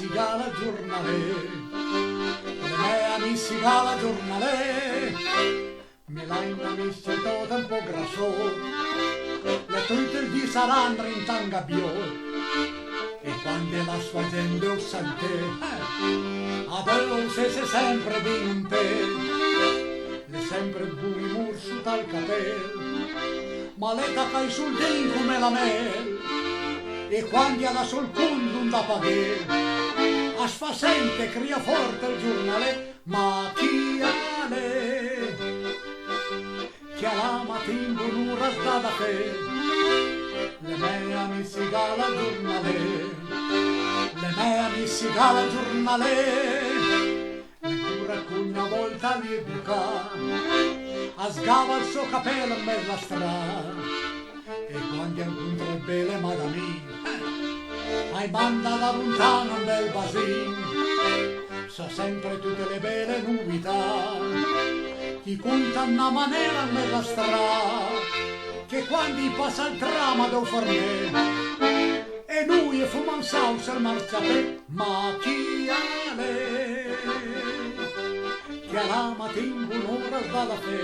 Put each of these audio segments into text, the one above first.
sigala giornale, le mea mi sigala giornale, mi l'hai messo tutto un po' grasso, le tutte di saranno in tangabio, e quando la sua gente o sente, adesso se sempre in te, le sempre bui mursu dal capello, ma le taccai sul dito come la mel, e quando alla sul punto da pagare, a sfasente cria forte il giornale, ma chi ale, che alla mattina un'ora sta da te, le mea mi si gala giornale, le mea mi si gala giornale, le cura che una volta li educa, a sgava il suo capello in mezzo alla strada, e quando incontra il belle madami, ai manda da lontano un bel basin, sa sempre tutte le belle novità, ti conta una maniera in mezzo alla strada, che quando passa il trama devo farne, e lui e fuma un salsa al marciapiede, ma chi ale, che alla mattina un'ora sta da te,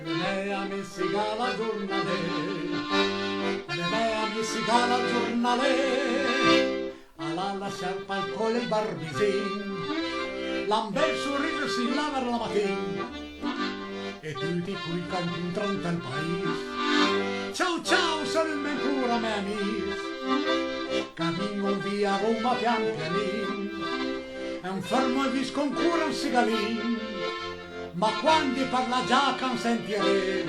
le mea mi si gala giornale, le mea mi si gala giornale, alla sciarpa al collo il barbisin, l'ambel sorriso si lava la mattina, e tutti qui che incontrano il paese, ciao ciao salume ancora me amici, cammino via Roma pian pianin, e un fermo e visco ancora un sigalin, ma quando parla già can sentire,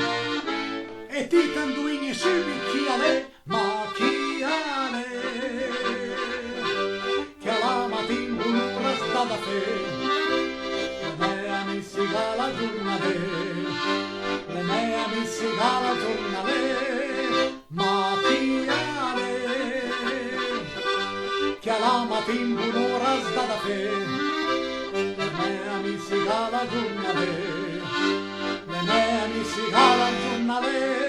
e ti tanduini su chi ale, ma chi ale, che alla mattina un'ora sta da te, le mea mi si gala giornale, le mea mi si gala giornale, ma chi ale, che alla mattina un'ora sta da te, le mea mi si gala giornale, le mea mi si gala giornale.